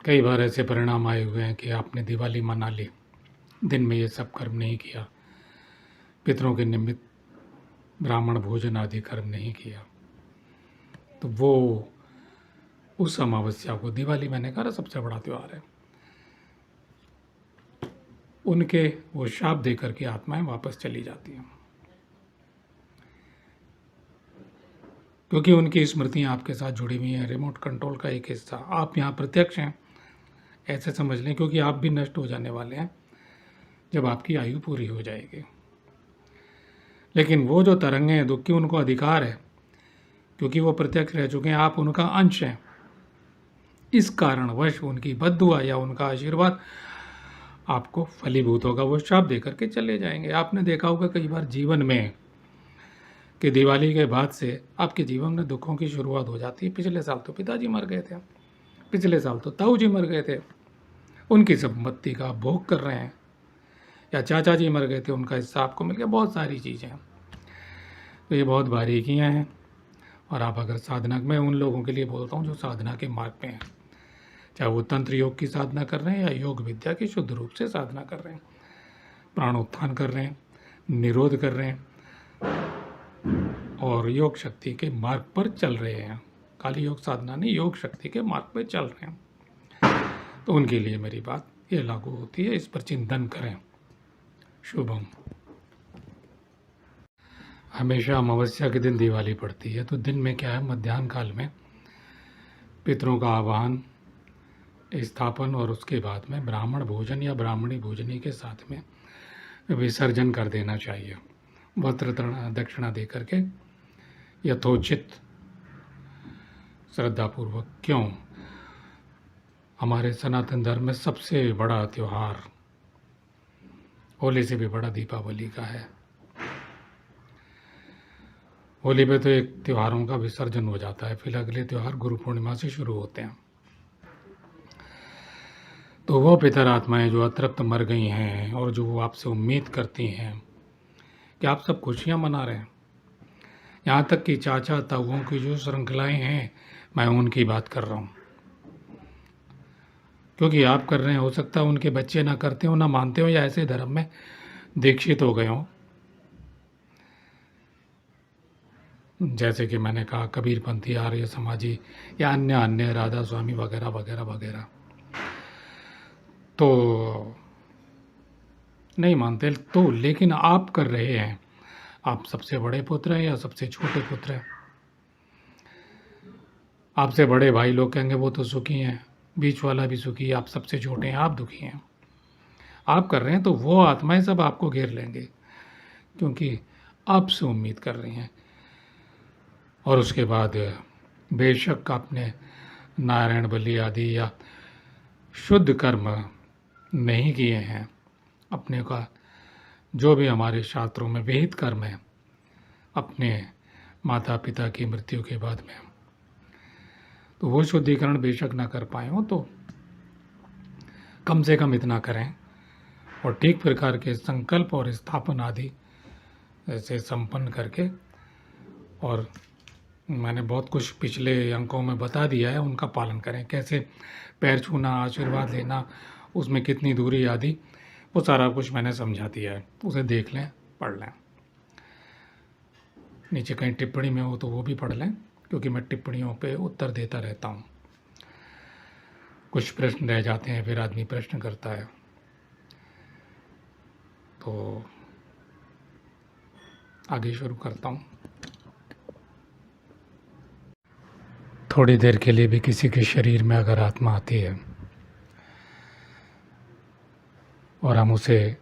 कई बार ऐसे परिणाम आए हुए हैं कि आपने दिवाली मना ली, दिन में ये सब कर्म नहीं किया, पितरों के निमित्त ब्राह्मण भोजन आदि कर्म नहीं किया, तो वो उस अमावस्या को दिवाली मैंने कहा सबसे बड़ा त्यौहार है, उनके वो शाप दे करके आत्माएं वापस चली जाती हैं, क्योंकि उनकी स्मृतियाँ आपके साथ जुड़ी हुई हैं। रिमोट कंट्रोल का एक हिस्सा आप यहाँ प्रत्यक्ष हैं, ऐसे समझ लें, क्योंकि आप भी नष्ट हो जाने वाले हैं जब आपकी आयु पूरी हो जाएगी। लेकिन वो जो तरंगें हैं दुख की, उनको अधिकार है, क्योंकि वो प्रत्यक्ष रह चुके हैं, आप उनका अंश हैं। इस कारणवश उनकी बद्दुआ या उनका आशीर्वाद आपको फलीभूत होगा, वो शाप दे करके चले जाएंगे। आपने देखा होगा कई बार जीवन में कि दिवाली के बाद से आपके जीवन में दुखों की शुरुआत हो जाती है। पिछले साल तो पिताजी मर गए थे, पिछले साल तो ताऊ जी मर गए थे, उनकी संपत्ति का भोग कर रहे हैं, या चाचा जी मर गए थे, उनका हिस्सा आपको मिल गया। बहुत सारी चीज़ें हैं, तो ये बहुत बारीकियाँ हैं। और आप अगर साधना, मैं उन लोगों के लिए बोलता हूँ जो साधना के मार्ग पे हैं, चाहे वो तंत्र योग की साधना कर रहे हैं या योग विद्या की शुद्ध रूप से साधना कर रहे हैं, प्राणोत्थान कर रहे हैं, निरोध कर रहे हैं और योग शक्ति के मार्ग पर चल रहे हैं, खाली योग साधना नहीं, योग शक्ति के मार्ग पर चल रहे हैं, तो उनके लिए मेरी बात ये लागू होती है। इस पर चिंतन करें। शुभम। हमेशा अमावस्या के दिन दिवाली पड़ती है, तो दिन में क्या है, मध्याह्न काल में पितरों का आवाहन, स्थापन और उसके बाद में ब्राह्मण भोजन या ब्राह्मणी भोजनी के साथ में विसर्जन कर देना चाहिए, वस्त्र दक्षिणा दे करके यथोचित श्रद्धापूर्वक। क्यों? हमारे सनातन धर्म में सबसे बड़ा त्यौहार होली से भी बड़ा दीपावली का है। होली पे तो एक त्योहारों का विसर्जन हो जाता है, फिर अगले त्यौहार गुरु पूर्णिमा से शुरू होते हैं। तो वो पितर आत्माएं जो अतृप्त मर गई हैं और जो वो आपसे उम्मीद करती हैं कि आप सब खुशियाँ मना रहे हैं, यहाँ तक कि चाचा ताऊओं की जो श्रृंखलाएँ हैं, मैं उनकी बात कर रहा हूँ, क्योंकि आप कर रहे हैं, हो सकता है उनके बच्चे ना करते हो, ना मानते हो, या ऐसे धर्म में दीक्षित हो गए हों, जैसे कि मैंने कहा कबीरपंथी, आर्य समाजी या अन्य अन्य राधा स्वामी वगैरह वगैरह वगैरह, तो नहीं मानते। तो लेकिन आप कर रहे हैं, आप सबसे बड़े पुत्र हैं या सबसे छोटे पुत्र हैं? आपसे बड़े भाई लोग कहेंगे वो तो सुखी हैं, बीच वाला भी सुखी है, आप सबसे छोटे हैं, आप दुखी हैं। आप कर रहे हैं तो वो आत्माएं सब आपको घेर लेंगे, क्योंकि आपसे उम्मीद कर रही हैं। और उसके बाद बेशक आपने नारायण बलि आदि या शुद्ध कर्म नहीं किए हैं, अपने का जो भी हमारे शास्त्रों में विहित कर्म है अपने माता पिता की मृत्यु के बाद में, तो वो शुद्धिकरण बेशक ना कर पाए हो, तो कम से कम इतना करें और ठीक प्रकार के संकल्प और स्थापन आदि से संपन्न करके, और मैंने बहुत कुछ पिछले अंकों में बता दिया है, उनका पालन करें। कैसे पैर छूना, आशीर्वाद लेना, उसमें कितनी दूरी आदि, वो सारा कुछ मैंने समझा दिया है, उसे देख लें, पढ़ लें। नीचे कहीं टिप्पणी में हो तो वो भी पढ़ लें, क्योंकि मैं टिप्पणियों पे उत्तर देता रहता हूँ। कुछ प्रश्न रह जाते हैं, फिर आदमी प्रश्न करता है, तो आगे शुरू करता हूँ। थोड़ी देर के लिए भी किसी के शरीर में अगर आत्मा आती है और हम उसे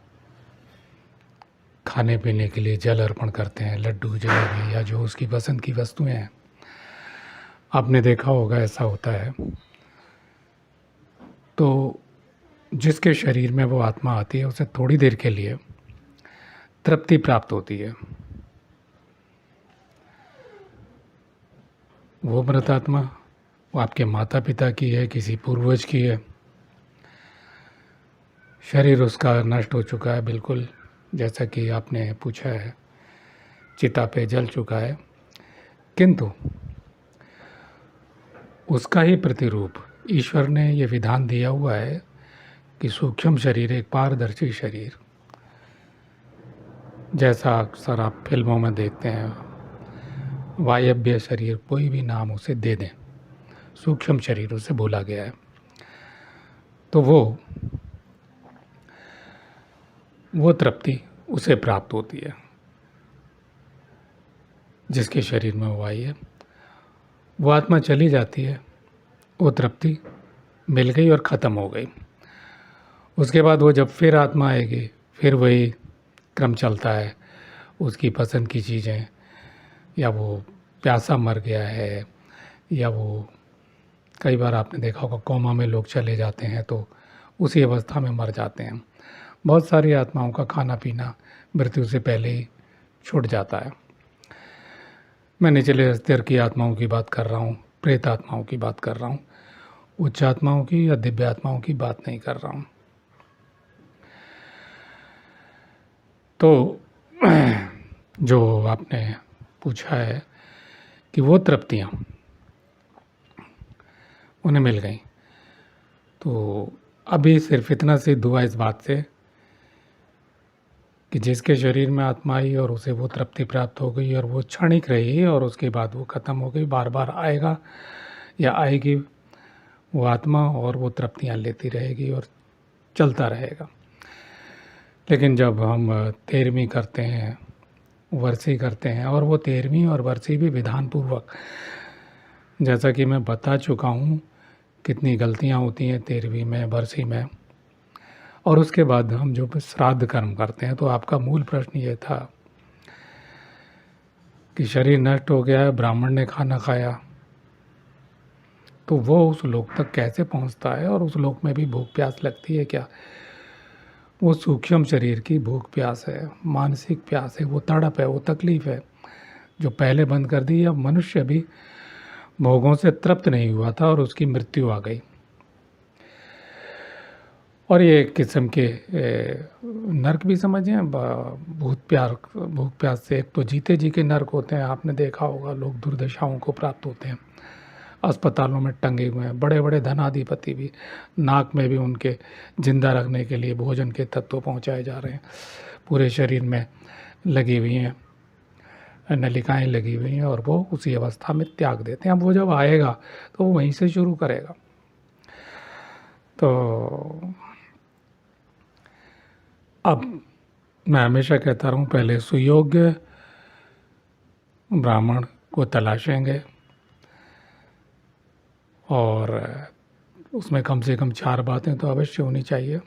खाने पीने के लिए जल अर्पण करते हैं, लड्डू, जलेबी या जो उसकी पसंद की वस्तुएं हैं, आपने देखा होगा ऐसा होता है। तो जिसके शरीर में वो आत्मा आती है उसे थोड़ी देर के लिए तृप्ति प्राप्त होती है। वो मृत आत्मा, वो आपके माता पिता की है, किसी पूर्वज की है, शरीर उसका नष्ट हो चुका है, बिल्कुल जैसा कि आपने पूछा है, चिता पे जल चुका है, किंतु उसका ही प्रतिरूप ईश्वर ने ये विधान दिया हुआ है कि सूक्ष्म शरीर एक पारदर्शी शरीर, जैसा अक्सर आप फिल्मों में देखते हैं, वायव्य शरीर, कोई भी नाम उसे दे दें, सूक्ष्म शरीर उसे बोला गया है। तो वो तृप्ति उसे प्राप्त होती है जिसके शरीर में वो आई है। वो आत्मा चली जाती है, वो तृप्ति मिल गई और ख़त्म हो गई। उसके बाद वो जब फिर आत्मा आएगी, फिर वही क्रम चलता है। उसकी पसंद की चीज़ें, या वो प्यासा मर गया है, या वो कई बार आपने देखा होगा कोमा में लोग चले जाते हैं तो उसी अवस्था में मर जाते हैं। बहुत सारी आत्माओं का खाना पीना मृत्यु से पहले ही छूट जाता है। मैं निचले स्तर की आत्माओं की बात कर रहा हूँ, प्रेत आत्माओं की बात कर रहा हूँ, उच्च आत्माओं की या दिव्य आत्माओं की बात नहीं कर रहा हूँ। तो जो आपने पूछा है कि वो तृप्तियाँ उन्हें मिल गई, तो अभी सिर्फ इतना सिद्ध हुआ इस बात से कि जिसके शरीर में आत्मा आई और उसे वो तृप्ति प्राप्त हो गई और वो क्षणिक रही और उसके बाद वो ख़त्म हो गई। बार बार आएगा या आएगी वो आत्मा और वो तृप्तियाँ लेती रहेगी और चलता रहेगा। लेकिन जब हम 13वीं करते हैं, वर्षी करते हैं, और वो 13वीं और वर्षी भी विधानपूर्वक, जैसा कि मैं बता चुका हूँ कितनी गलतियाँ होती हैं 13वीं में, वर्षी में। और उसके बाद हम जो श्राद्ध कर्म करते हैं, तो आपका मूल प्रश्न ये था कि शरीर नष्ट हो गया है, ब्राह्मण ने खाना खाया, तो वो उस लोक तक कैसे पहुंचता है और उस लोक में भी भूख प्यास लगती है क्या? वो सूक्ष्म शरीर की भूख प्यास है, मानसिक प्यास है, वो तड़प है, वो तकलीफ़ है जो पहले बंद कर दी। अब मनुष्य भी भोगों से तृप्त नहीं हुआ था और उसकी मृत्यु आ गई। और ये एक किस्म के नर्क भी समझें, भूख प्यास से। एक तो जीते जी के नर्क होते हैं, आपने देखा होगा, लोग दुर्दशाओं को प्राप्त होते हैं, अस्पतालों में टंगे हुए हैं, बड़े बड़े धनाधिपति भी, नाक में भी उनके जिंदा रखने के लिए भोजन के तत्व पहुंचाए जा रहे हैं, पूरे शरीर में लगी हुई हैं, नलिकाएं लगी हुई हैं, और वो उसी अवस्था में त्याग देते हैं। अब वो जब आएगा तो वो वहीं से शुरू करेगा। तो अब मैं हमेशा कहता रहूँ, पहले सुयोग्य ब्राह्मण को तलाशेंगे और उसमें कम से कम 4 बातें तो अवश्य होनी चाहिए।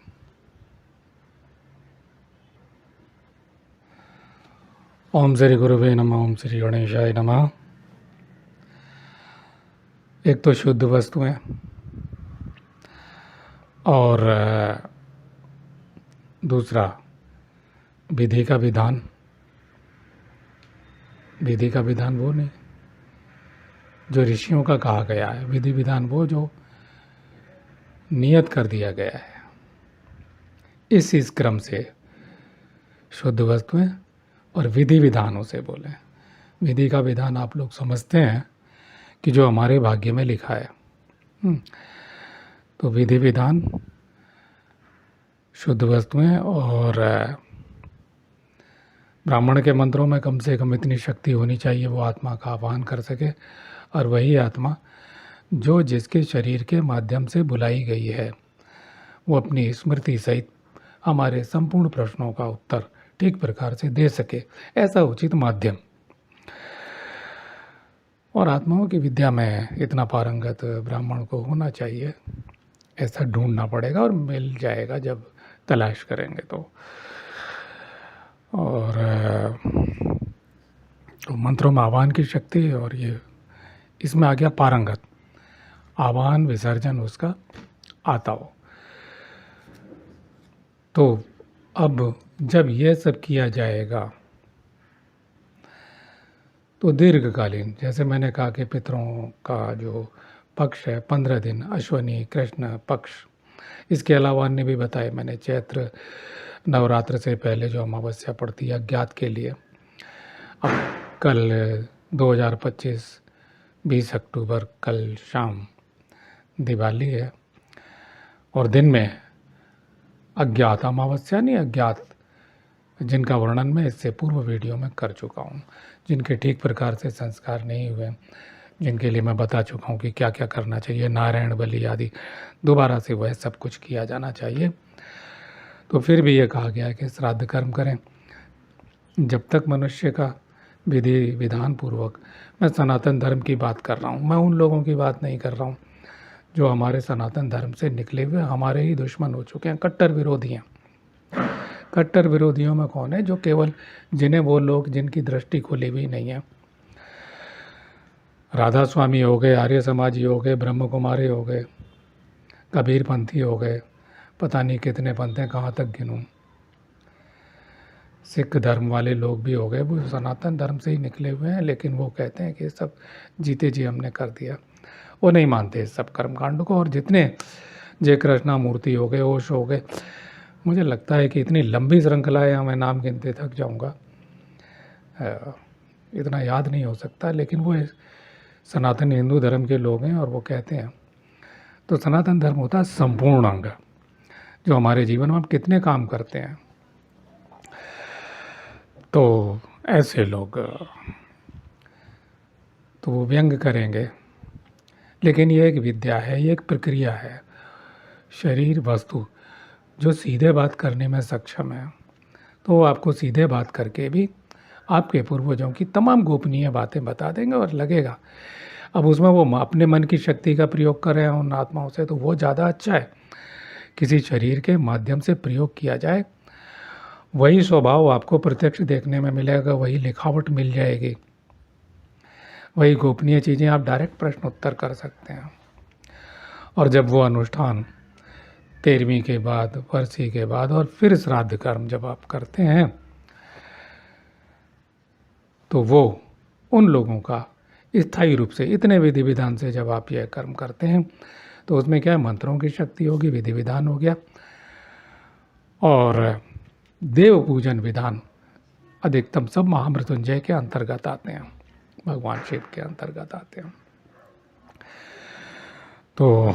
ओम श्री गुरुवे नमः, ओम श्री गणेशाय नमः। एक तो शुद्ध वस्तुएं, और दूसरा विधि का विधान। विधि का विधान वो नहीं जो ऋषियों का कहा गया है, विधि विधान वो जो नियत कर दिया गया है। इस क्रम से शुद्ध वस्तुएं और विधि विधानों से बोलें। विधि का विधान आप लोग समझते हैं कि जो हमारे भाग्य में लिखा है। तो विधि विधान, शुद्ध वस्तुएं, और ब्राह्मण के मंत्रों में कम से कम इतनी शक्ति होनी चाहिए वो आत्मा का आह्वान कर सके, और वही आत्मा जो जिसके शरीर के माध्यम से बुलाई गई है वो अपनी स्मृति सहित हमारे संपूर्ण प्रश्नों का उत्तर ठीक प्रकार से दे सके, ऐसा उचित माध्यम। और आत्माओं की विद्या में इतना पारंगत ब्राह्मण को होना चाहिए, ऐसा ढूंढना पड़ेगा और मिल जाएगा जब तलाश करेंगे तो। और तो मंत्रों में आह्वान की शक्ति, और ये इसमें आ गया पारंगत, आह्वान विसर्जन उसका आता हो। तो अब जब यह सब किया जाएगा तो दीर्घकालीन, जैसे मैंने कहा कि पितरों का जो पक्ष है 15 दिन, अश्वनी कृष्ण पक्ष, इसके अलावा अन्य भी बताए मैंने। चैत्र नवरात्र से पहले जो अमावस्या पड़ती है अज्ञात के लिए, अब कल 2025 20 अक्टूबर, कल शाम दिवाली है और दिन में अज्ञात अमावस्या नहीं, अज्ञात जिनका वर्णन मैं इससे पूर्व वीडियो में कर चुका हूँ, जिनके ठीक प्रकार से संस्कार नहीं हुए, जिनके लिए मैं बता चुका हूँ कि क्या क्या करना चाहिए, नारायण बलि आदि दोबारा से वह सब कुछ किया जाना चाहिए। तो फिर भी ये कहा गया है कि श्राद्ध कर्म करें। जब तक मनुष्य का विधि विधान पूर्वक, मैं सनातन धर्म की बात कर रहा हूँ, मैं उन लोगों की बात नहीं कर रहा हूँ जो हमारे सनातन धर्म से निकले हुए हमारे ही दुश्मन हो चुके हैं, कट्टर विरोधी हैं। कट्टर विरोधियों में कौन है? जो केवल जिन्हें वो लोग जिनकी दृष्टि खुली हुई नहीं है, राधा स्वामी हो गए, आर्य समाजी हो गए, ब्रह्म कुमारी हो गए, कबीर पंथी हो गए, पता नहीं कितने पंथ हैं, कहाँ तक गिनूं, सिख धर्म वाले लोग भी हो गए, वो सनातन धर्म से ही निकले हुए हैं, लेकिन वो कहते हैं कि सब जीते जी हमने कर दिया। वो नहीं मानते इस सब कर्मकांड को। और जितने जय कृष्णा मूर्ति हो गए, ओशो हो गए, मुझे लगता है कि इतनी लंबी श्रृंखला है, मैं नाम गिनते थक जाऊंगा, इतना याद नहीं हो सकता, लेकिन वो सनातन हिंदू धर्म के लोग हैं और वो कहते हैं। तो सनातन धर्म होता है संपूर्ण अंग, जो हमारे जीवन में हम कितने काम करते हैं। तो ऐसे लोग तो वो व्यंग करेंगे, लेकिन ये एक विद्या है, ये एक प्रक्रिया है। शरीर वस्तु जो सीधे बात करने में सक्षम है, तो वो आपको सीधे बात करके भी आपके पूर्वजों की तमाम गोपनीय बातें बता देंगे और लगेगा। अब उसमें वो अपने मन की शक्ति का प्रयोग कर रहे हैं उन आत्माओं से, तो वो ज़्यादा अच्छा है। किसी शरीर के माध्यम से प्रयोग किया जाए, वही स्वभाव आपको प्रत्यक्ष देखने में मिलेगा, वही लिखावट मिल जाएगी, वही गोपनीय चीज़ें आप डायरेक्ट प्रश्न उत्तर कर सकते हैं। और जब वो अनुष्ठान 13वीं के बाद, वर्षी के बाद और फिर श्राद्ध कर्म जब आप करते हैं, तो वो उन लोगों का स्थायी रूप से, इतने विधि विधान से जब आप यह कर्म करते हैं, तो उसमें क्या है, मंत्रों की शक्ति होगी, विधि विधान हो गया, और देव पूजन विधान अधिकतम सब महामृत्युंजय के अंतर्गत आते हैं, भगवान शिव के अंतर्गत आते हैं। तो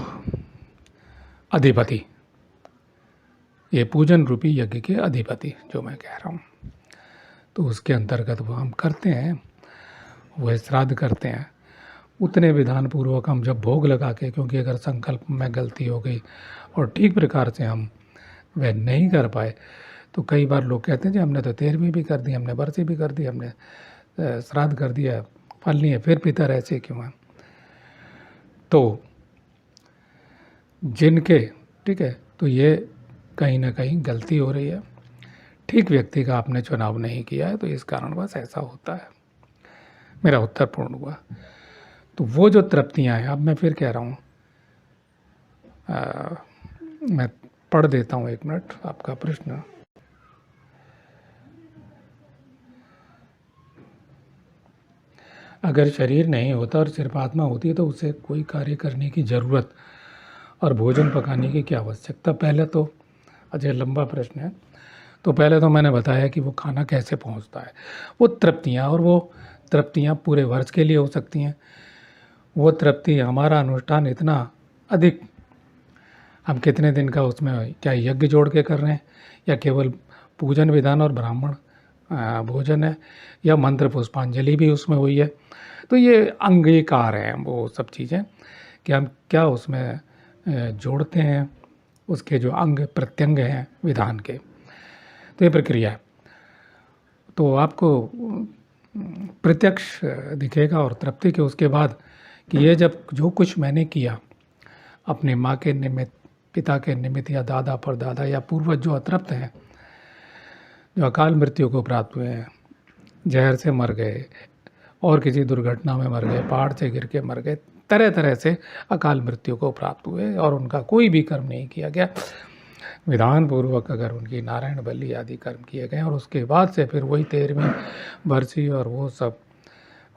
अधिपति, ये पूजन रूपी यज्ञ के अधिपति जो मैं कह रहा हूँ, तो उसके अंतर्गत वो हम करते हैं, वह श्राद्ध करते हैं। उतने विधान पूर्वक हम जब भोग लगा के, क्योंकि अगर संकल्प में गलती हो गई और ठीक प्रकार से हम वह नहीं कर पाए, तो कई बार लोग कहते हैं जी हमने तो 13वीं भी कर दी, हमने बरसी भी कर दी, हमने श्राद्ध कर दिया, फल नहीं है, फिर पितर ऐसे क्यों हैं? तो जिनके, ठीक है, तो ये कहीं ना कहीं गलती हो रही है, ठीक व्यक्ति का आपने चुनाव नहीं किया है, तो इस कारण बस ऐसा होता है। मेरा उत्तर पूर्ण हुआ। तो वो जो तृप्तियाँ हैं, अब मैं फिर कह रहा हूँ, मैं पढ़ देता हूँ 1 मिनट आपका प्रश्न। अगर शरीर नहीं होता और सिर्फ आत्मा होती है, तो उसे कोई कार्य करने की ज़रूरत और भोजन पकाने की क्या आवश्यकता? पहले तो अजय लंबा प्रश्न है। तो पहले तो मैंने बताया कि वो खाना कैसे पहुंचता है, वो तृप्तियाँ, और वो तृप्तियाँ पूरे वर्ष के लिए हो सकती हैं। वो तृप्ति, हमारा अनुष्ठान इतना अधिक, हम कितने दिन का उसमें क्या यज्ञ जोड़ के कर रहे हैं, या केवल पूजन विधान और ब्राह्मण भोजन है, या मंत्र पुष्पांजलि भी उसमें हुई है। तो ये अंगीकार है वो सब चीज़ें कि हम क्या उसमें जोड़ते हैं, उसके जो अंग प्रत्यंग हैं विधान के। तो ये प्रक्रिया है। तो आपको प्रत्यक्ष दिखेगा और तृप्ति के उसके बाद कि ये जब जो कुछ मैंने किया अपने माँ के निमित्त, पिता के निमित्त, या दादा परदादा या पूर्वज जो अतृप्त हैं, जो अकाल मृत्यु को प्राप्त हुए हैं, जहर से मर गए और किसी दुर्घटना में मर गए, पहाड़ से गिर के मर गए, तरह तरह से अकाल मृत्यु को प्राप्त हुए और उनका कोई भी कर्म नहीं किया गया, विधान पूर्वक अगर उनकी नारायण बलि आदि कर्म किए गए, और उसके बाद से फिर वही 13वीं बरसी और वो सब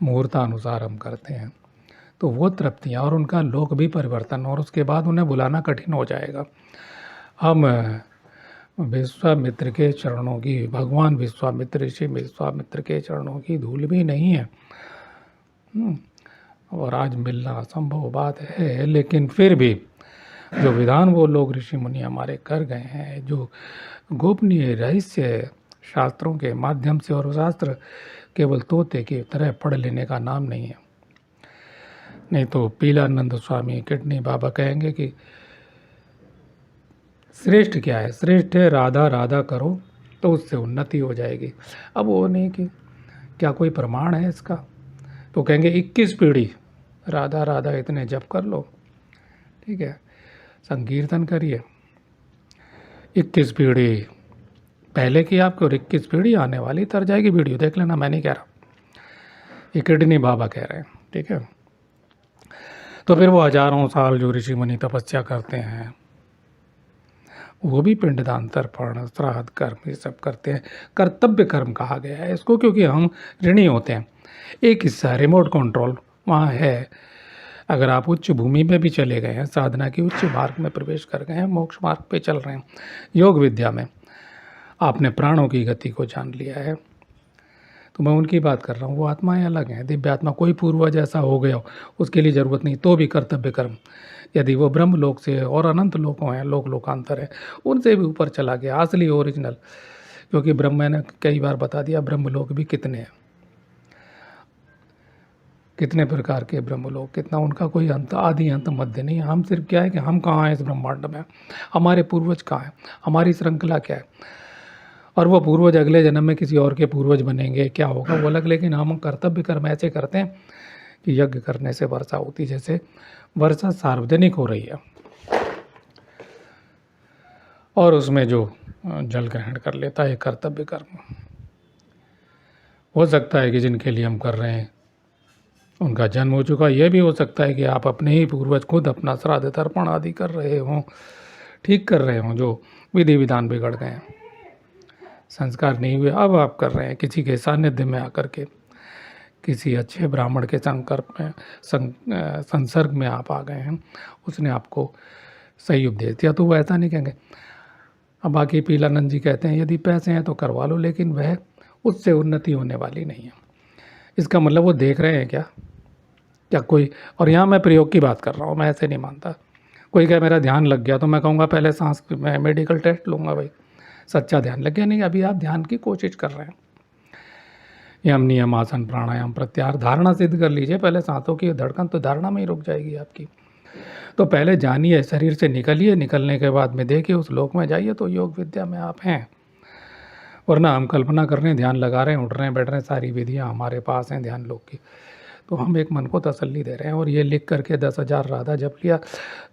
मुहूर्तानुसार हम करते हैं, तो वो तृप्तियाँ और उनका लोक भी परिवर्तन, और उसके बाद उन्हें बुलाना कठिन हो जाएगा। हम विश्वामित्र के चरणों की, भगवान विश्वामित्र, ऋषि विश्वामित्र के चरणों की धूल भी नहीं है। और आज मिलना असंभव बात है, लेकिन फिर भी जो विधान वो लोग ऋषि मुनि हमारे कर गए हैं, जो गोपनीय रहस्य शास्त्रों के माध्यम से, और वो शास्त्र केवल तोते की तरह पढ़ लेने का नाम नहीं है। नहीं तो पीलानंद स्वामी किडनी बाबा कहेंगे कि श्रेष्ठ क्या है, श्रेष्ठ है राधा राधा करो तो उससे उन्नति हो जाएगी। अब वो नहीं कि क्या कोई प्रमाण है इसका, तो कहेंगे 21 पीढ़ी राधा राधा इतने जप कर लो, ठीक है, संकीर्तन करिए। 21 पीढ़ी पहले की आपको, और 21 पीढ़ी आने वाली तर जाएगी। वीडियो देख लेना, मैं नहीं कह रहा, ये किडनी बाबा कह रहे हैं, ठीक है। तो फिर वो हजारों साल जो ऋषि मुनि तपस्या करते हैं, वो भी पिंडदान तर्पण श्राद्ध कर्म ये सब करते हैं। कर्तव्य कर्म कहा गया है इसको, क्योंकि हम ऋणी होते हैं। एक हिस्सा रिमोट कंट्रोल वहाँ है। अगर आप उच्च भूमि में भी चले गए हैं, साधना की उच्च मार्ग में प्रवेश कर गए हैं, मोक्ष मार्ग पे चल रहे हैं, योग विद्या में आपने प्राणों की गति को जान लिया है, तो मैं उनकी बात कर रहा हूँ। वो आत्माएं अलग हैं, दिव्य आत्मा। कोई पूर्वज ऐसा हो गया हो उसके लिए ज़रूरत नहीं, तो भी कर्तव्य कर्म, यदि वो ब्रह्म लोक से और अनंत लोकों हैं, लोकांतर है, उनसे भी ऊपर चला गया, असली ओरिजिनल। क्योंकि ब्रह्म, मैंने कई बार बता दिया, ब्रह्म लोक भी कितने हैं, कितने प्रकार के ब्रह्म लोक, कितना उनका कोई अंत, आदि अंत मध्य नहीं है। हम सिर्फ क्या है कि हम कहाँ हैं इस ब्रह्मांड में, हमारे पूर्वज कहाँ हैं, हमारी श्रृंखला क्या है, और वो पूर्वज अगले जन्म में किसी और के पूर्वज बनेंगे, क्या होगा वो अलग। लेकिन हम कर्तव्य कर्म ऐसे करते हैं कि यज्ञ करने से वर्षा होती, जैसे वर्षा सार्वजनिक हो रही है, और उसमें जो जल ग्रहण कर लेता है कर्तव्य कर्म। हो सकता है कि जिनके लिए हम कर रहे हैं उनका जन्म हो चुका, यह भी हो सकता है कि आप अपने ही पूर्वज खुद अपना श्राद्ध तर्पण आदि कर रहे हों, ठीक कर रहे हों, जो विधि विधान बिगड़ गए हैं, संस्कार नहीं हुए, अब आप कर रहे हैं किसी के सानिध्य में आकर के, किसी अच्छे ब्राह्मण के संसर्ग में आप आ गए हैं, उसने आपको सही उपदेश दिया, तो वो ऐसा नहीं कहेंगे। अब बाकी पीलानंद जी कहते हैं यदि पैसे हैं तो करवा लो, लेकिन वह उससे उन्नति होने वाली नहीं है। इसका मतलब वो देख रहे हैं क्या कोई, और यहाँ मैं प्रयोग की बात कर रहा हूँ, मैं ऐसे नहीं मानता। कोई कहे मेरा ध्यान लग गया, तो मैं कहूँगा पहले सांस मैं मेडिकल टेस्ट लूँगा, भाई सच्चा ध्यान लग गया। नहीं, अभी आप ध्यान की कोशिश कर रहे हैं। यम नियम आसन प्राणायाम प्रत्याहार धारणा सिद्ध कर लीजिए पहले, सांसों की धड़कन तो धारणा में ही रुक जाएगी आपकी। तो पहले जानिए, शरीर से निकलिए, निकलने के बाद में देखिए उस लोक में जाइए, तो योग विद्या में आप हैं। वरना हम कल्पना कर रहे हैं, ध्यान लगा रहे हैं, उठ रहे हैं, बैठ रहे हैं, सारी विधियाँ हमारे पास हैं ध्यान लोक की, तो हम एक मन को तसल्ली दे रहे हैं, और ये लिख करके 10,000 राधा जप लिया,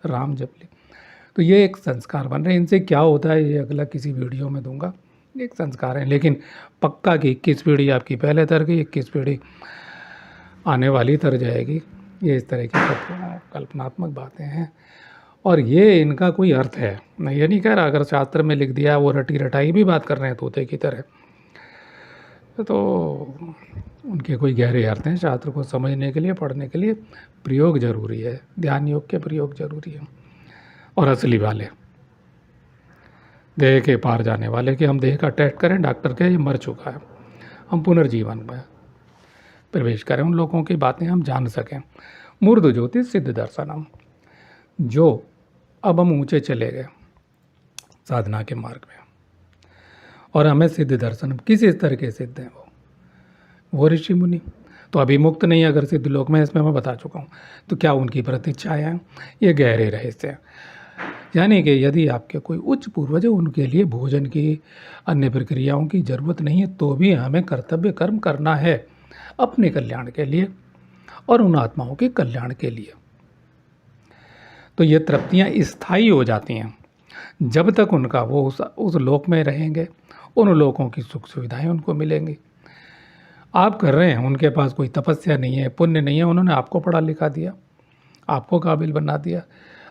राम जप लिया, तो ये एक संस्कार बन रहे हैं। इनसे क्या होता है ये अगला किसी वीडियो में दूंगा, एक संस्कार है। लेकिन पक्का कि 21 पीढ़ी आपकी पहले तर गई, 21 पीढ़ी आने वाली तर जाएगी। ये इस तरह की कल्पनात्मक बातें हैं, और ये इनका कोई अर्थ है। मैं ये नहीं कह रहा अगर शास्त्र में लिख दिया वो रटी रटाई भी बात कर रहे हैं तोते की तरह, तो उनके कोई गहरे अर्थ हैं। शास्त्र को समझने के लिए, पढ़ने के लिए प्रयोग जरूरी है, ध्यान योग के प्रयोग जरूरी है, और असली वाले देह के पार जाने वाले, कि हम देह का टेस्ट करें, डॉक्टर के ये मर चुका है, हम पुनर्जीवन में प्रवेश करें, उन लोगों की बातें हम जान सकें। मूर्ध ज्योति सिद्ध दर्शनम, जो अब हम ऊंचे चले गए साधना के मार्ग में, और हमें सिद्ध दर्शन किस स्तर के सिद्ध हैं वो ऋषि मुनि। तो अभी मुक्त नहीं है अगर सिद्ध लोक में, इसमें मैं बता चुका हूँ। तो क्या उनकी प्रतीक्षाएँ हैं, ये गहरे रहस्य हैं। यानी कि यदि आपके कोई उच्च पूर्वज है, उनके लिए भोजन की, अन्य प्रक्रियाओं की ज़रूरत नहीं है, तो भी हमें कर्तव्य कर्म करना है अपने कल्याण के लिए और उन आत्माओं के कल्याण के लिए। तो ये तृप्तियाँ स्थायी हो जाती हैं जब तक उनका वो उस लोक में रहेंगे, उन लोगों की सुख सुविधाएं उनको मिलेंगी। आप कर रहे हैं, उनके पास कोई तपस्या नहीं है, पुण्य नहीं है, उन्होंने आपको पढ़ा लिखा दिया, आपको काबिल बना दिया,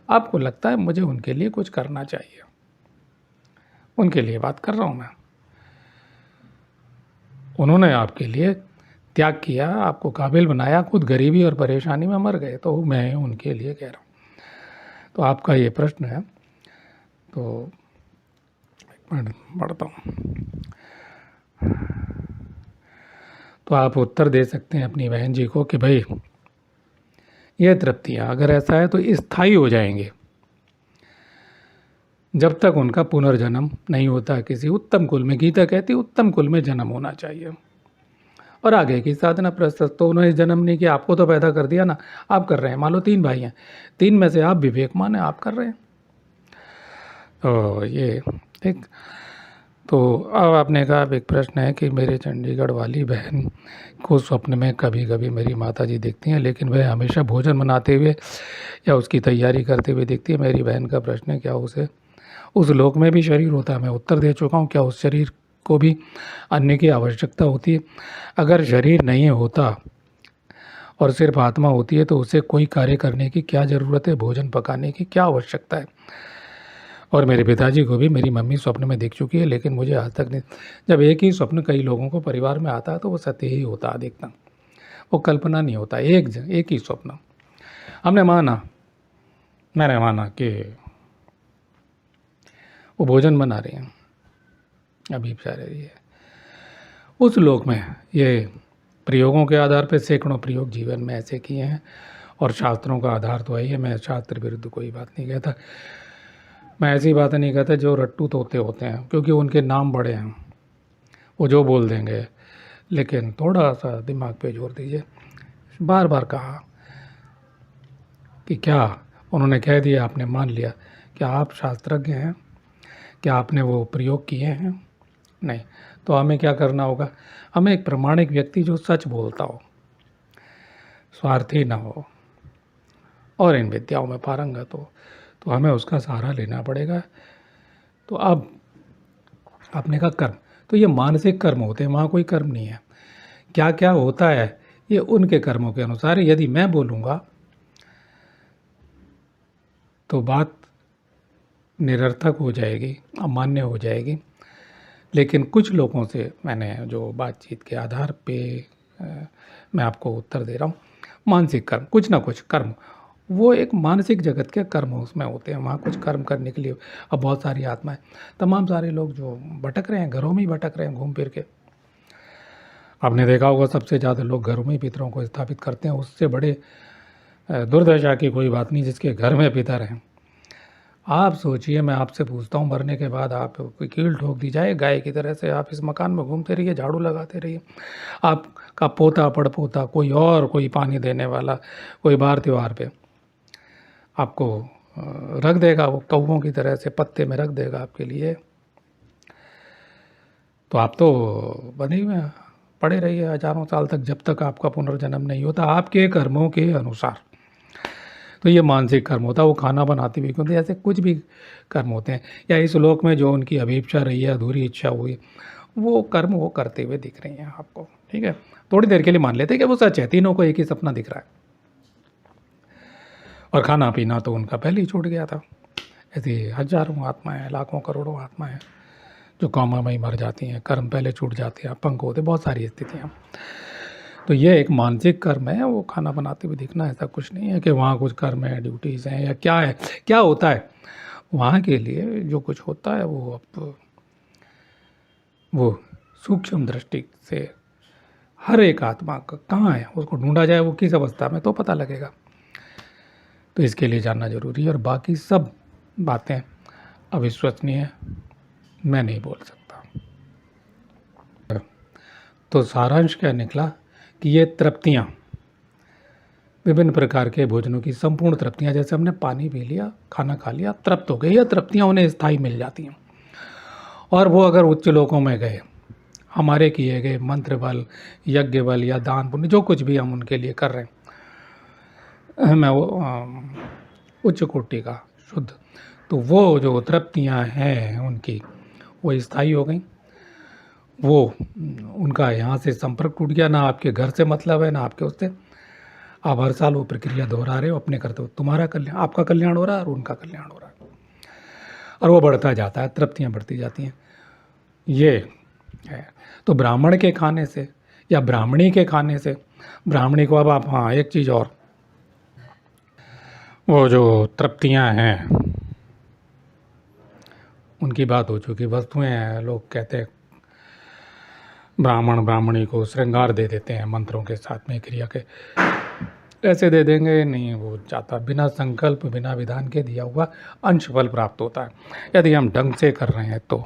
आपको लगता है मुझे उनके लिए कुछ करना चाहिए। उनके लिए बात कर रहा हूँ मैं। उन्होंने आपके लिए त्याग किया, आपको काबिल बनाया, खुद गरीबी और परेशानी में मर गए, तो मैं उनके लिए कह रहा हूँ। तो आपका ये प्रश्न है, तो एक मिनट पढ़ता हूँ। तो आप उत्तर दे सकते हैं अपनी बहन जी को कि भाई ये तृप्तियाँ अगर ऐसा है तो स्थायी हो जाएंगे जब तक उनका पुनर्जन्म नहीं होता किसी उत्तम कुल में। गीता कहती है उत्तम कुल में जन्म होना चाहिए। और आगे की साधना प्रस्तुत, तो उन्होंने जन्म नहीं किया, आपको तो पैदा कर दिया ना, आप कर रहे हैं। मान लो 3 भाई हैं, 3 में से आप विवेकमान हैं, आप कर रहे हैं। तो ये एक, तो अब आपने कहा, अब एक प्रश्न है कि मेरे चंडीगढ़ वाली बहन को स्वप्न में कभी कभी मेरी माता जी दिखती हैं, लेकिन वह हमेशा भोजन बनाते हुए या उसकी तैयारी करते हुए दिखती है। मेरी बहन का प्रश्न है, क्या उसे उस लोक में भी शरीर होता है? मैं उत्तर दे चुका हूँ, क्या उस शरीर को भी अन्य की आवश्यकता होती है? अगर शरीर नहीं होता और सिर्फ आत्मा होती है तो उसे कोई कार्य करने की क्या ज़रूरत है? भोजन पकाने की क्या आवश्यकता है? और मेरे पिताजी को भी मेरी मम्मी स्वप्न में दिख चुकी है, लेकिन मुझे आज तक नहीं। जब एक ही स्वप्न कई लोगों को परिवार में आता है तो वो सत्य ही होता है अधिकतम, वो कल्पना नहीं होता। एक ही स्वप्न हमने माना, मैंने माना कि वो भोजन बना रही हैं, अभी रह रही है उस लोक में। ये प्रयोगों के आधार पर सैकड़ों प्रयोग जीवन में ऐसे किए हैं, और शास्त्रों का आधार तो है ही है। मैं शास्त्र विरुद्ध कोई बात नहीं कहता, मैं ऐसी बातें नहीं कहता जो रट्टू तोते होते हैं, क्योंकि उनके नाम बड़े हैं, वो जो बोल देंगे। लेकिन थोड़ा सा दिमाग पे जोर दीजिए। बार बार कहा कि क्या उन्होंने कह दिया, आपने मान लिया, क्या आप शास्त्रज्ञ हैं? क्या आपने वो प्रयोग किए हैं? नहीं। तो हमें क्या करना होगा? हमें एक प्रामाणिक व्यक्ति जो सच बोलता हो, स्वार्थी ना हो और इन विद्याओं में पारंगत हो, तो हमें उसका सहारा लेना पड़ेगा। तो अब आपने कहा कर्म, तो ये मानसिक कर्म होते हैं, वहाँ कोई कर्म नहीं है। क्या क्या होता है ये उनके कर्मों के अनुसार है। यदि मैं बोलूँगा तो बात निरर्थक हो जाएगी, अमान्य हो जाएगी। लेकिन कुछ लोगों से मैंने जो बातचीत के आधार पे मैं आपको उत्तर दे रहा हूँ, मानसिक कर्म, कुछ ना कुछ कर्म, वो एक मानसिक जगत के कर्म उसमें होते हैं। वहाँ कुछ कर्म करने के लिए अब बहुत सारी आत्माएं, तमाम सारे लोग जो भटक रहे हैं, घरों में ही भटक रहे हैं घूम फिर के। आपने देखा होगा सबसे ज़्यादा लोग घरों में ही पितरों को स्थापित करते हैं। उससे बड़े दुर्दशा की कोई बात नहीं जिसके घर में पितर हैं। आप सोचिए, मैं आपसे पूछता हूँ, मरने के बाद आप कोई कील ठोक दी जाए गाय की तरह से, आप इस मकान में घूमते रहिए, झाड़ू लगाते रहिए, आपका पोता पड़पोता कोई और, कोई पानी देने वाला, कोई बार त्योहार पे आपको रख देगा, वो कौवों की तरह से पत्ते में रख देगा आपके लिए। तो आप तो बने हुए पड़े रहिए हजारों साल तक, जब तक आपका पुनर्जन्म नहीं होता आपके कर्मों के अनुसार। तो ये मानसिक कर्म होता है। वो खाना बनाते हुए, क्योंकि ऐसे कुछ भी कर्म होते हैं, या इस लोक में जो उनकी अभीप्सा रही है, अधूरी इच्छा हुई, वो कर्म वो करते हुए दिख रही हैं आपको। ठीक है, थोड़ी देर के लिए मान लेते हैं कि वो सच है, तीनों को एक ही सपना दिख रहा है। और खाना पीना तो उनका पहले ही छूट गया था। ऐसी हजारों आत्माएँ, लाखों करोड़ों आत्माएँ जो कौमा में ही मर जाती हैं, कर्म पहले छूट जाते हैं, पंख होते, बहुत सारी स्थितियाँ। तो ये एक मानसिक कर्म है, वो खाना बनाते हुए दिखना। ऐसा कुछ नहीं है कि वहाँ कुछ कर्म है, ड्यूटीज़ हैं, या क्या है, क्या होता है वहाँ के लिए। जो कुछ होता है वो अब वो सूक्ष्म दृष्टि से हर एक आत्मा का कहाँ है उसको ढूंढा जाए, वो किस अवस्था में, तो पता लगेगा। तो इसके लिए जानना जरूरी है। और बाकी सब बातें अविश्वसनीय मैं नहीं बोल सकता। तो सारांश क्या निकला कि ये तृप्तियाँ, विभिन्न प्रकार के भोजनों की संपूर्ण तृप्तियाँ, जैसे हमने पानी पी लिया, खाना खा लिया, तृप्त हो गए, ये तृप्तियाँ उन्हें स्थायी मिल जाती हैं। और वो अगर उच्च लोकों में गए, हमारे किए गए मंत्र बल, यज्ञ बल या दान पुण्य जो कुछ भी हम उनके लिए कर रहे हैं, मैं वो उच्च कोटि का शुद्ध, तो वो जो तृप्तियाँ हैं उनकी वो स्थायी हो गई। वो उनका यहाँ से संपर्क टूट गया, ना आपके घर से मतलब है, ना आपके उससे। आप हर साल वो प्रक्रिया दोहरा रहे हो, अपने करते हो, तुम्हारा कल्याण, आपका कल्याण हो रहा है और उनका कल्याण हो रहा है, और वो बढ़ता जाता है, तृप्तियाँ बढ़ती जाती हैं। ये है। तो ब्राह्मण के खाने से या ब्राह्मणी के खाने से, ब्राह्मणी को अब आप, हाँ एक चीज़ और, वो जो तृप्तियाँ हैं उनकी बात हो चुकी, वस्तुएं हैं, लोग कहते हैं ब्राह्मण ब्राह्मणी को श्रृंगार दे देते हैं मंत्रों के साथ में, क्रिया के पैसे दे देंगे, नहीं वो चाहता, बिना संकल्प बिना विधान के दिया हुआ अंश फल प्राप्त होता है यदि हम ढंग से कर रहे हैं तो।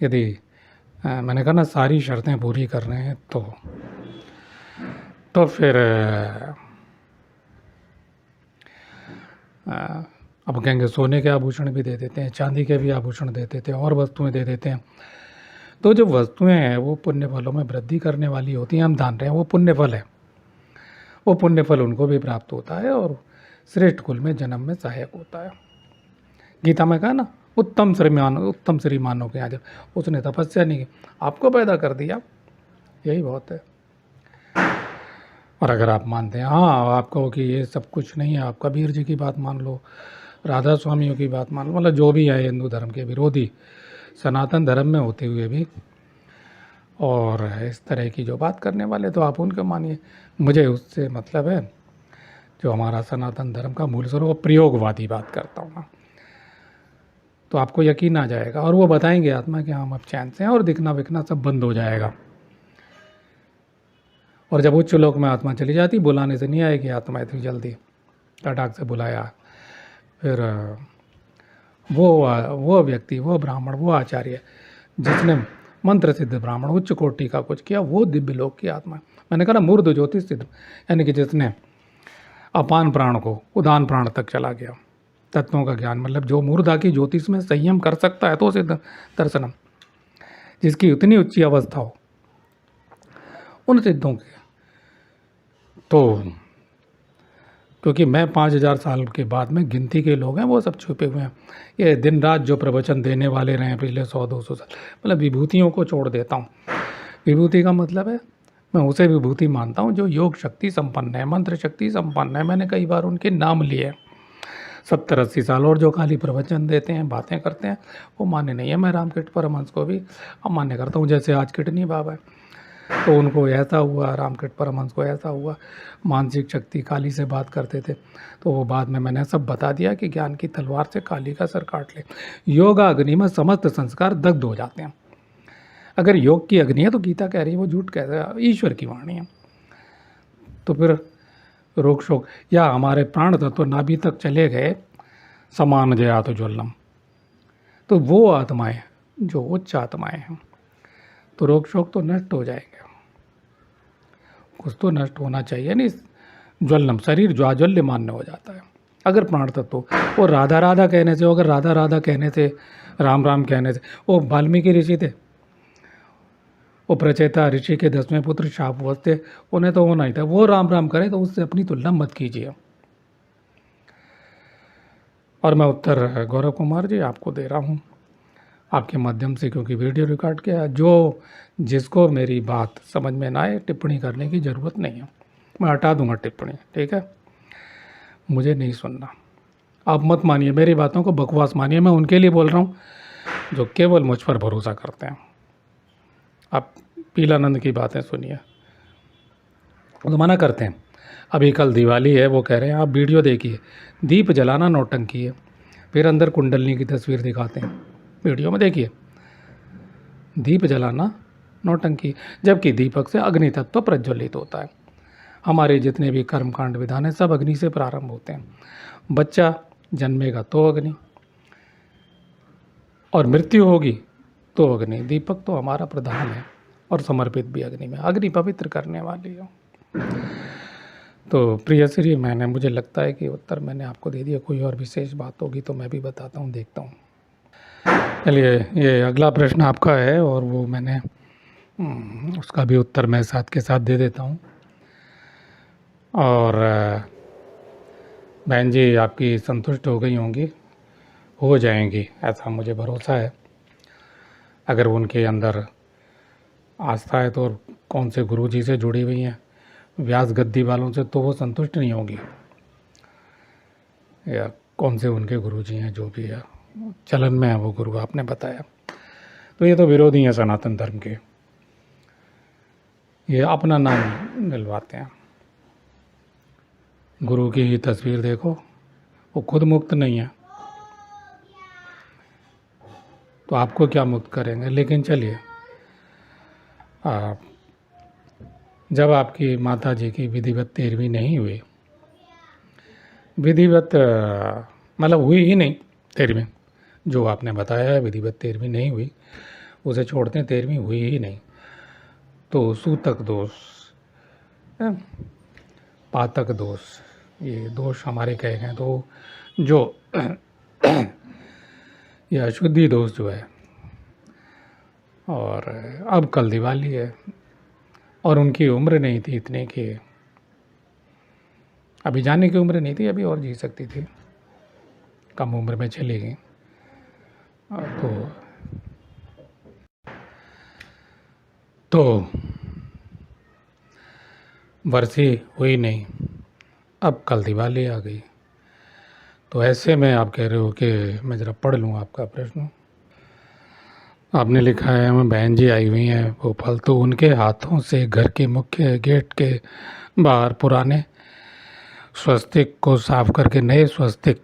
यदि मैंने कहा ना सारी शर्तें पूरी कर रहे हैं तो फिर अब कहेंगे सोने के आभूषण भी दे देते हैं, चांदी के भी आभूषण दे देते हैं और वस्तुएं दे देते हैं। तो जो वस्तुएं हैं वो पुण्य फलों में वृद्धि करने वाली होती हैं। हम जान रहे हैं वो पुण्य फल है, वो पुण्य फल उनको भी प्राप्त होता है और श्रेष्ठ कुल में जन्म में सहायक होता है। गीता में कहा ना, उत्तम श्रीमानों के यहाँ जब उसने तपस्या नहीं की, आपको पैदा कर दिया, यही बहुत है। और अगर आप मानते हैं, हाँ आप कहो कि ये सब कुछ नहीं है, आप कबीर जी की बात मान लो, राधा स्वामियों की बात मान लो, मतलब जो भी है हिंदू धर्म के विरोधी, सनातन धर्म में होते हुए भी और इस तरह की जो बात करने वाले, तो आप उनके मानिए। मुझे उससे मतलब है जो हमारा सनातन धर्म का मूल स्वरूप, प्रयोगवादी बात करता हूँ मैं, तो आपको यकीन आ जाएगा और वो बताएंगे आत्मा कि हम अब चैन से हैं और दिखना विखना सब बंद हो जाएगा। और जब उच्च लोक में आत्मा चली जाती, बुलाने से नहीं आएगी आत्मा इतनी जल्दी, टटाक से बुलाया फिर वो व्यक्ति, वो ब्राह्मण, वो आचार्य जिसने मंत्र सिद्ध ब्राह्मण उच्च कोटि का कुछ किया, वो दिव्य लोक की आत्मा। मैंने कहा ना मूर्ध ज्योतिष सिद्ध, यानी कि जिसने अपान प्राण को उदान प्राण तक चला गया, तत्वों का ज्ञान, मतलब जो मूर्धा की ज्योतिष में संयम कर सकता है तो सिद्ध दर्शनम, जिसकी उतनी उच्ची अवस्था हो उन सिद्धों के। तो क्योंकि मैं 5000 साल के बाद में गिनती के लोग हैं, वो सब छुपे हुए हैं। ये दिन रात जो प्रवचन देने वाले रहे हैं पिछले 100-200 साल, मतलब विभूतियों को छोड़ देता हूँ। विभूति का मतलब है मैं उसे विभूति मानता हूँ जो योग शक्ति संपन्न है, मंत्र शक्ति संपन्न है। मैंने कई बार उनके नाम लिए 70-80 साल। और जो खाली प्रवचन देते हैं, बातें करते हैं, वो मान्य नहीं है। मैं रामकृष्ण परमहंस को भी अमान्य करता हूँ। जैसे आज किडनी बाबा है, तो उनको ऐसा हुआ, रामकृष्ण परमहंस को ऐसा हुआ, मानसिक शक्ति काली से बात करते थे, तो वो बाद में मैंने सब बता दिया कि ज्ञान की तलवार से काली का सर काट ले। योगा अग्नि में समस्त संस्कार दग्ध हो जाते हैं। अगर योग की अग्नि है तो गीता कह रही है वो झूठ कह रहा है, ईश्वर की वाणी है। तो फिर रोग शोक या हमारे प्राण तत्व नाभि तक चले गए, समान जया तो ज्वलनम, तो वो आत्माएं जो उच्च आत्माएं हैं, तो रोग शोक तो नष्ट हो जाएंगे। कुछ तो नष्ट होना चाहिए नहीं, ज्वलनम, शरीर ज्वाज्वल्य मान्य हो जाता है अगर प्राण तत्व। वो राधा राधा कहने से, अगर राधा राधा कहने से, राम राम कहने से, वो वाल्मीकि ऋषि थे, वो प्रचेता ऋषि के 10वें पुत्र शापवत थे, उन्हें तो होना ही था। वो राम राम करे तो उससे अपनी तुलना मत कीजिए। और मैं उत्तर गौरव कुमार जी आपको दे रहा हूँ आपके माध्यम से, क्योंकि वीडियो रिकॉर्ड किया। जो जिसको मेरी बात समझ में ना आए, टिप्पणी करने की ज़रूरत नहीं है, मैं हटा दूंगा टिप्पणी, ठीक है। मुझे नहीं सुनना, आप मत मानिए मेरी बातों को, बकवास मानिए। मैं उनके लिए बोल रहा हूँ जो केवल मुझ पर भरोसा करते हैं। आप पीलानंद की बातें सुनिए, वो तो मना करते हैं। अभी कल दिवाली है, वो कह रहे हैं आप वीडियो देखिए, दीप जलाना नौटंकी है, फिर अंदर कुंडलनी की तस्वीर दिखाते हैं। वीडियो में देखिए, दीप जलाना नौटंकी, जबकि दीपक से अग्नि तत्व प्रज्वलित होता है। हमारे जितने भी कर्मकांड विधान है सब अग्नि से प्रारंभ होते हैं। बच्चा जन्मेगा तो अग्नि, और मृत्यु होगी तो अग्नि। दीपक तो हमारा प्रधान है और समर्पित भी अग्नि में, अग्नि पवित्र करने वाली है। तो प्रिय श्री, मुझे लगता है कि उत्तर मैंने आपको दे दिया। कोई और विशेष बात होगी तो मैं भी बताता हूँ, देखता हूँ। चलिए, ये अगला प्रश्न आपका है और वो मैंने उसका भी उत्तर मैं साथ के साथ दे देता हूँ। और बहन जी आपकी संतुष्ट हो गई होंगी, हो जाएंगी, ऐसा मुझे भरोसा है। अगर उनके अंदर आस्था है तो कौन से गुरु जी से जुड़ी हुई हैं, व्यास गद्दी वालों से, तो वो संतुष्ट नहीं होंगी, या कौन से उनके गुरु जी हैं जो भी है चलन में है वो गुरु आपने बताया। तो ये तो विरोधी हैं सनातन धर्म के, ये अपना नाम दिलवाते हैं। गुरु की ही तस्वीर देखो, वो खुद मुक्त नहीं है, तो आपको क्या मुक्त करेंगे। लेकिन चलिए, जब आपकी माता जी की विधिवत 13वीं नहीं हुई, विधिवत मतलब हुई ही नहीं 13वीं, जो आपने बताया है विधिवत 13वीं नहीं हुई, उसे छोड़ते हैं 13वीं हुई ही नहीं, तो सूतक दोष, अ, पातक दोष, ये दोष हमारे कहे गए। तो जो ये अशुद्धि दोष जो है, और अब कल दिवाली है, और उनकी उम्र नहीं थी इतने कि अभी जाने की उम्र नहीं थी, अभी और जी सकती थी, कम उम्र में चली गई। तो बरसी हुई नहीं, अब कल दिवाली आ गई। तो ऐसे में आप कह रहे हो कि मैं ज़रा पढ़ लूँ आपका प्रश्न। आपने लिखा है हमें बहन जी आई हुई हैं भोपाल, तो उनके हाथों से घर के मुख्य गेट के बाहर पुराने स्वस्तिक को साफ करके नए स्वस्तिक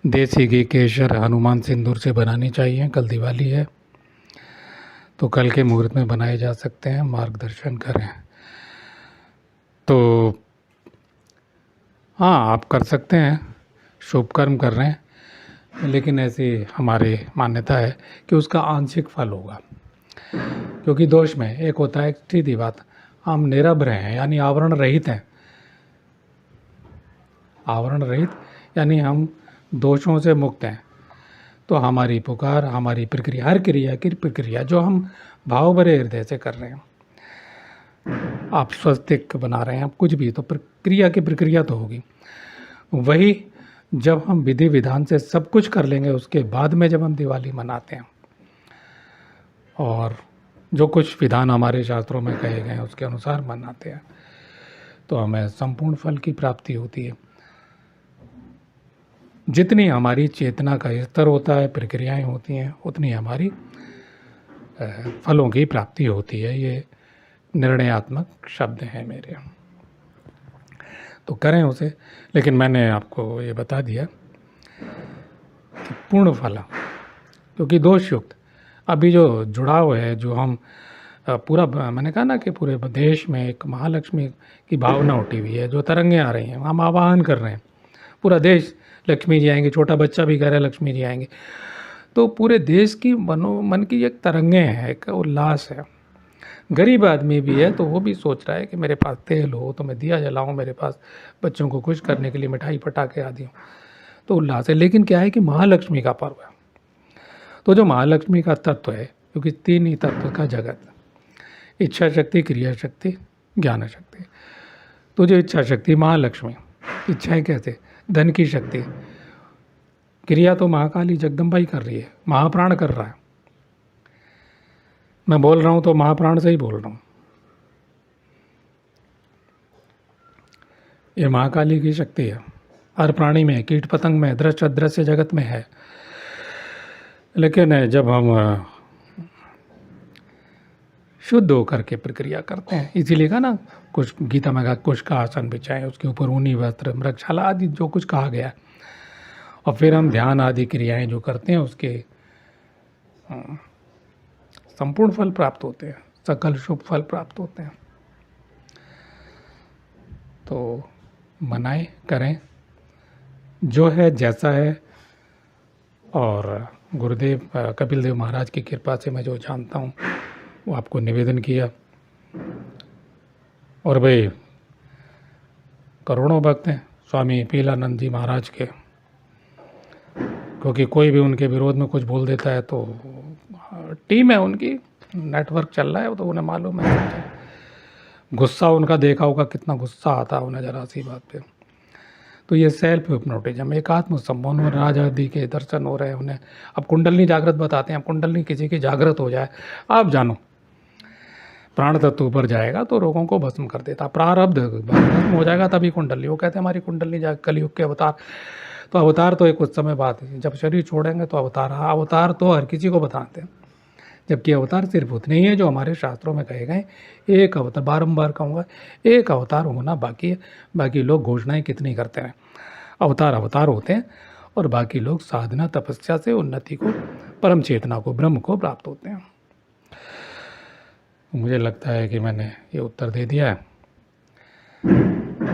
देसी घी केसर हनुमान सिंदूर से बनानी चाहिए। कल दिवाली है तो कल के मुहूर्त में बनाए जा सकते हैं, मार्गदर्शन करें। तो हाँ, आप कर सकते हैं, शुभ कर्म कर रहे हैं, लेकिन ऐसी हमारी मान्यता है कि उसका आंशिक फल होगा, क्योंकि दोष में एक होता है, सीधी बात, हम निरभ्र हैं यानी आवरण रहित हैं। आवरण रहित यानी हम दोषों से मुक्त हैं। तो हमारी पुकार, हमारी प्रक्रिया, हर क्रिया की प्रक्रिया जो हम भाव भरे हृदय से कर रहे हैं, आप स्वस्तिक बना रहे हैं, आप कुछ भी, तो प्रक्रिया की प्रक्रिया तो होगी। वही जब हम विधि विधान से सब कुछ कर लेंगे, उसके बाद में जब हम दिवाली मनाते हैं और जो कुछ विधान हमारे शास्त्रों में कहे गए हैं उसके अनुसार मनाते हैं, तो हमें संपूर्ण फल की प्राप्ति होती है। जितनी हमारी चेतना का स्तर होता है, प्रक्रियाएं होती हैं, उतनी हमारी फलों की प्राप्ति होती है। ये निर्णयात्मक शब्द हैं मेरे, तो करें उसे। लेकिन मैंने आपको ये बता दिया कि पूर्ण फल, क्योंकि दोष युक्त अभी जो जुड़ाव है, जो हम पूरा, मैंने कहा ना कि पूरे देश में एक महालक्ष्मी की भावना उठी हुई है, जो तरंगें आ रही हैं, हम आवाहन कर रहे हैं, पूरा देश लक्ष्मी जी आएंगे, छोटा बच्चा भी कह रहा है लक्ष्मी जी आएंगे। तो पूरे देश की मन की एक तरंगें हैं, एक उल्लास है। गरीब आदमी भी है तो वो भी सोच रहा है कि मेरे पास तेल हो तो मैं दिया जलाऊं, मेरे पास बच्चों को खुश करने के लिए मिठाई पटाखे आदि हो, तो उल्लास है। लेकिन क्या है कि महालक्ष्मी का पर्व है, तो जो महालक्ष्मी का तत्व है, क्योंकि 3 ही तत्व का जगत, इच्छा शक्ति, क्रिया शक्ति, ज्ञान शक्ति। तो जो इच्छा शक्ति महालक्ष्मी, इच्छाएं कैसे, धन की शक्ति, क्रिया तो महाकाली जगदम्बा ही कर रही है, महाप्राण कर रहा है। मैं बोल रहा हूँ तो महाप्राण से ही बोल रहा हूँ, ये महाकाली की शक्ति है, हर प्राणी में, कीट पतंग में, दृश्य अदृश्य जगत में है। लेकिन जब हम शुद्ध होकर के प्रक्रिया करते हैं, इसीलिए कहा ना, कुछ गीता में कहा कुश का आसन बिछाएं, उसके ऊपर ऊनी वस्त्र, मृगशाला आदि जो कुछ कहा गया है, और फिर हम ध्यान आदि क्रियाएं जो करते हैं उसके संपूर्ण फल प्राप्त होते हैं, सकल शुभ फल प्राप्त होते हैं। तो मनाएं, करें, जो है जैसा है। और गुरुदेव कपिल देव महाराज की कृपा से मैं जो जानता हूँ वो आपको निवेदन किया। और भाई करोड़ों भक्त हैं स्वामी पीलानंद जी महाराज के, क्योंकि कोई भी उनके विरोध में कुछ बोल देता है तो टीम है उनकी, नेटवर्क चल रहा है, तो उन्हें मालूम है। गुस्सा उनका देखा होगा, कितना गुस्सा आता है उन्हें जरा सी बात पे। तो ये सेल्फ हिप्नोटिज्म, एक आत्म संबोधन, राज आदि के दर्शन हो रहे हैं उन्हें। अब कुंडलनी जागृत बताते हैं, अब कुंडलनी किसी की जागृत हो जाए, आप जानो प्राण तत्व ऊपर जाएगा तो रोगों को भस्म कर देता, प्रारब्ध भस्म हो जाएगा तभी कुंडली। वो कहते हैं हमारी कुंडली जाग, कलयुग के अवतार। तो अवतार तो एक कुछ समय बाद है, जब शरीर छोड़ेंगे तो अवतार, हाँ अवतार तो हर किसी को बताते हैं, जबकि अवतार सिर्फ उतने ही है जो हमारे शास्त्रों में कहे गए। एक अवतार, बारंबार कहूँगा, एक अवतार होना बाकी है। बाकी लोग घोषणाएं कितनी करते हैं, अवतार अवतार होते हैं, और बाकी लोग साधना तपस्या से उन्नति को, परम चेतना को, ब्रह्म को प्राप्त होते हैं। मुझे लगता है कि मैंने ये उत्तर दे दिया है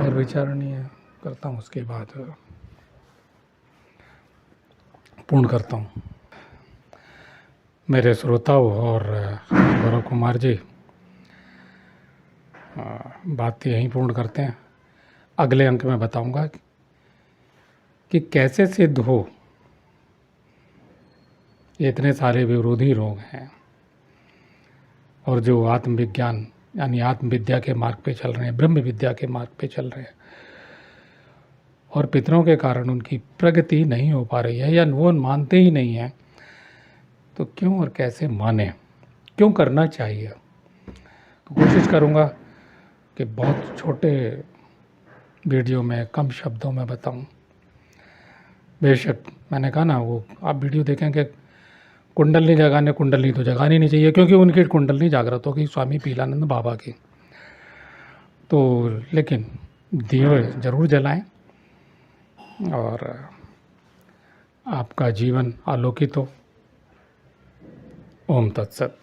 और विचारणीय करता हूँ, उसके बाद पूर्ण करता हूँ। मेरे श्रोताओं और गौरव कुमार जी, बात यहीं पूर्ण करते हैं। अगले अंक में बताऊंगा कि कैसे सिद्ध हो ये इतने सारे विरोधी रोग हैं और जो आत्मविज्ञान यानी आत्मविद्या के मार्ग पे चल रहे हैं, ब्रह्म विद्या के मार्ग पे चल रहे हैं और पितरों के कारण उनकी प्रगति नहीं हो पा रही है या वो मानते ही नहीं हैं, तो क्यों और कैसे माने, क्यों करना चाहिए। तो कोशिश करूँगा कि बहुत छोटे वीडियो में कम शब्दों में बताऊँ। बेशक मैंने कहा ना, वो आप वीडियो देखेंगे कुंडलनी जगाने, कुंडलनी तो जगानी नहीं चाहिए क्योंकि उनकी कुंडलनी जागृत होगी स्वामी पीलानंद बाबा की। तो लेकिन दिए ज़रूर जलाएं और आपका जीवन आलोकित हो। ओम तत्सत।